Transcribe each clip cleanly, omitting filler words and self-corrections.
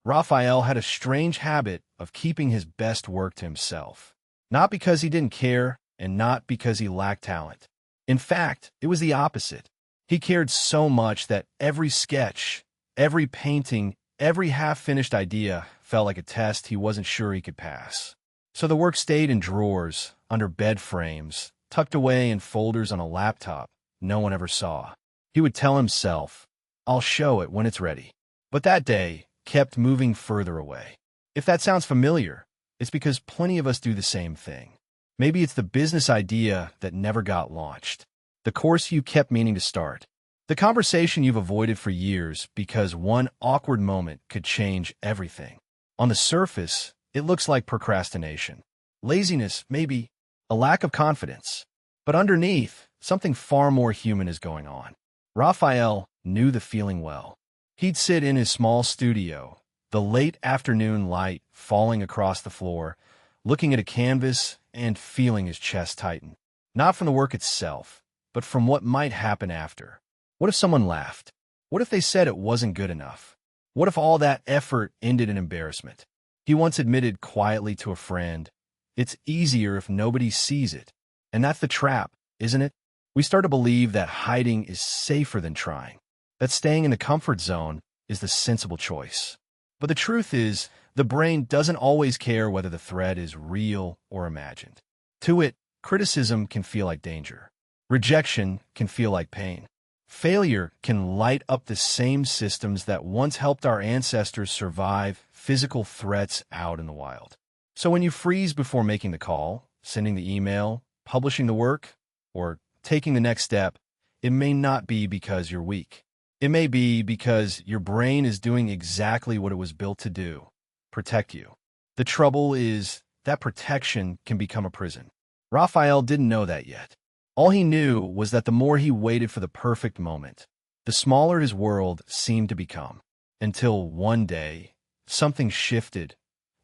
Rafael had a strange habit of keeping his best work to himself. Not because he didn't care, and not because he lacked talent. In fact, it was the opposite. He cared so much that every sketch, every painting, every half-finished idea felt like a test he wasn't sure he could pass. So the work stayed in drawers, under bed frames, tucked away in folders on a laptop no one ever saw. He would tell himself, "I'll show it when it's ready." But that day kept moving further away. If that sounds familiar, it's because plenty of us do the same thing. Maybe it's the business idea that never got launched, the course you kept meaning to start, the conversation you've avoided for years because one awkward moment could change everything. On the surface, it looks like procrastination, laziness, maybe a lack of confidence. But underneath, something far more human is going on. Rafael knew the feeling well. He'd sit in his small studio, the late afternoon light falling across the floor, looking at a canvas and feeling his chest tighten. Not from the work itself, but from what might happen after. What if someone laughed? What if they said it wasn't good enough? What if all that effort ended in embarrassment? He once admitted quietly to a friend, "It's easier if nobody sees it." And that's the trap, isn't it? We start to believe that hiding is safer than trying, that staying in the comfort zone is the sensible choice. But the truth is, the brain doesn't always care whether the threat is real or imagined. To it, criticism can feel like danger. Rejection can feel like pain. Failure can light up the same systems that once helped our ancestors survive physical threats out in the wild. So when you freeze before making the call, sending the email, publishing the work, or taking the next step, it may not be because you're weak. It may be because your brain is doing exactly what it was built to do: protect you. The trouble is that protection can become a prison. Rafael didn't know that yet. All he knew was that the more he waited for the perfect moment, the smaller his world seemed to become. Until one day, something shifted,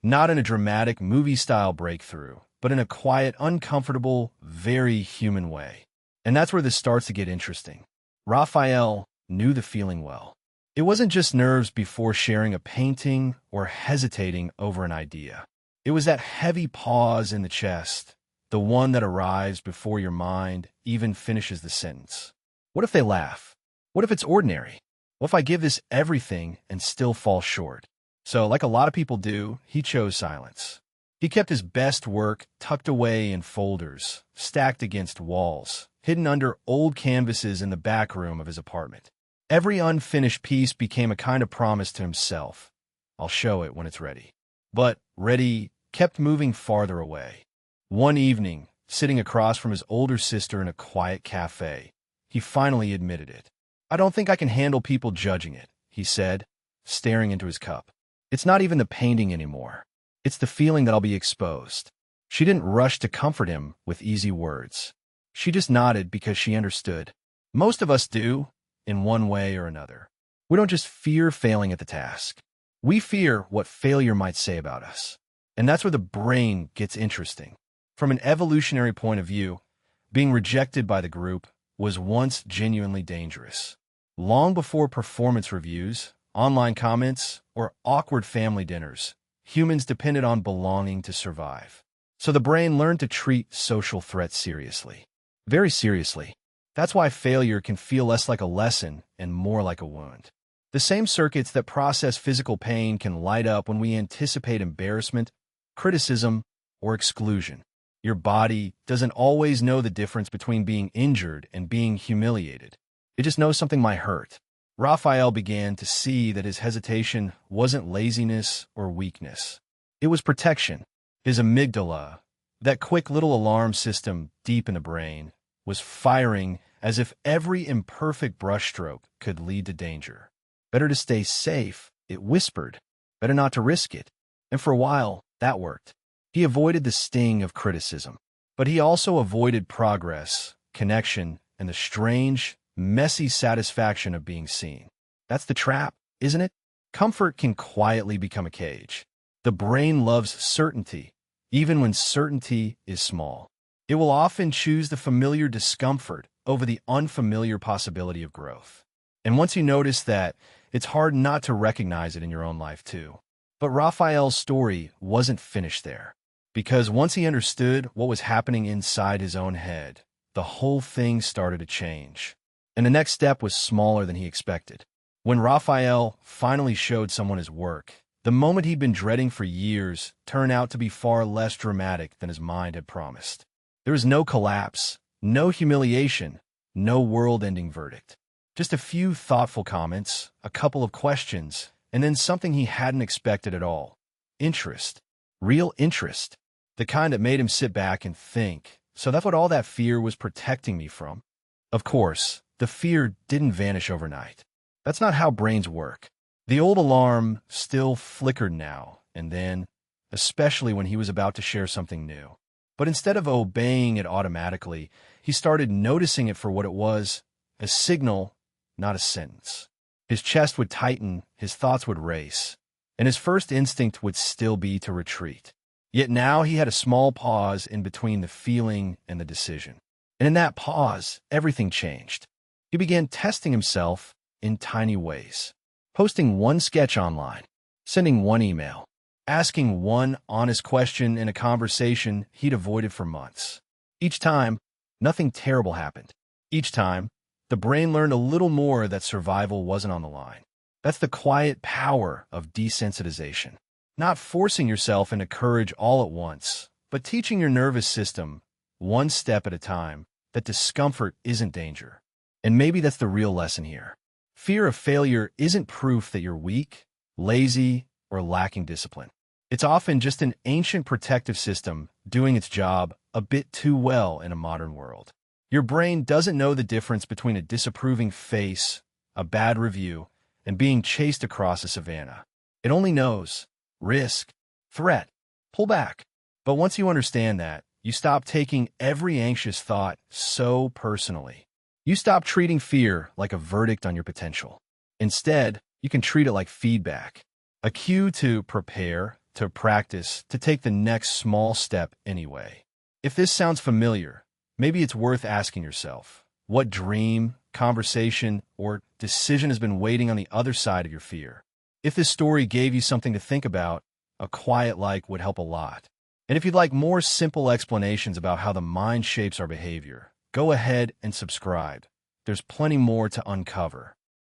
not in a dramatic movie-style breakthrough, but in a quiet, uncomfortable, very human way. And that's where this starts to get interesting. Rafael knew the feeling well. It wasn't just nerves before sharing a painting or hesitating over an idea. It was that heavy pause in the chest, the one that arrives before your mind even finishes the sentence. What if they laugh? What if it's ordinary? What if I give this everything and still fall short? So, like a lot of people do, he chose silence. He kept his best work tucked away in folders, stacked against walls, hidden under old canvases in the back room of his apartment. Every unfinished piece became a kind of promise to himself. "I'll show it when it's ready." But ready kept moving farther away. One evening, sitting across from his older sister in a quiet cafe, he finally admitted it. "I don't think I can handle people judging it," he said, staring into his cup. "It's not even the painting anymore. It's the feeling that I'll be exposed." She didn't rush to comfort him with easy words. She just nodded because she understood. Most of us do, in one way or another. We don't just fear failing at the task. We fear what failure might say about us. And that's where the brain gets interesting. From an evolutionary point of view, being rejected by the group was once genuinely dangerous. Long before performance reviews, online comments, or awkward family dinners, humans depended on belonging to survive. So the brain learned to treat social threats seriously. Very seriously. That's why failure can feel less like a lesson and more like a wound. The same circuits that process physical pain can light up when we anticipate embarrassment, criticism, or exclusion. Your body doesn't always know the difference between being injured and being humiliated. It just knows something might hurt. Rafael began to see that his hesitation wasn't laziness or weakness. It was protection. His amygdala, that quick little alarm system deep in the brain, was firing as if every imperfect brushstroke could lead to danger. Better to stay safe, it whispered. Better not to risk it. And for a while, that worked. He avoided the sting of criticism. But he also avoided progress, connection, and the strange, messy satisfaction of being seen. That's the trap, isn't it? Comfort can quietly become a cage. The brain loves certainty, even when certainty is small. It will often choose the familiar discomfort over the unfamiliar possibility of growth. And once you notice that, it's hard not to recognize it in your own life too. But Raphael's story wasn't finished there. Because once he understood what was happening inside his own head, the whole thing started to change. And the next step was smaller than he expected. When Raphael finally showed someone his work, the moment he'd been dreading for years turned out to be far less dramatic than his mind had promised. There was no collapse, no humiliation, no world-ending verdict. Just a few thoughtful comments, a couple of questions, and then something he hadn't expected at all. Interest. Real interest. The kind that made him sit back and think, so that's what all that fear was protecting me from? Of course, the fear didn't vanish overnight. That's not how brains work. The old alarm still flickered now and then, especially when he was about to share something new. But instead of obeying it automatically, he started noticing it for what it was, a signal, not a sentence. His chest would tighten, his thoughts would race, and his first instinct would still be to retreat. Yet now he had a small pause in between the feeling and the decision. And in that pause, everything changed. He began testing himself in tiny ways. Posting one sketch online, sending one email, asking one honest question in a conversation he'd avoided for months. Each time, nothing terrible happened. Each time, the brain learned a little more that survival wasn't on the line. That's the quiet power of desensitization. Not forcing yourself into courage all at once, but teaching your nervous system, one step at a time, that discomfort isn't danger. And maybe that's the real lesson here. Fear of failure isn't proof that you're weak, lazy, or lacking discipline. It's often just an ancient protective system doing its job a bit too well in a modern world. Your brain doesn't know the difference between a disapproving face, a bad review, and being chased across a savanna. It only knows risk, threat, pull back. But once you understand that, you stop taking every anxious thought so personally. You stop treating fear like a verdict on your potential. Instead, you can treat it like feedback, a cue to prepare, to practice, to take the next small step anyway. If this sounds familiar, maybe it's worth asking yourself, what dream, conversation, or decision has been waiting on the other side of your fear? If this story gave you something to think about, a quiet like would help a lot. And if you'd like more simple explanations about how the mind shapes our behavior, go ahead and subscribe. There's plenty more to uncover.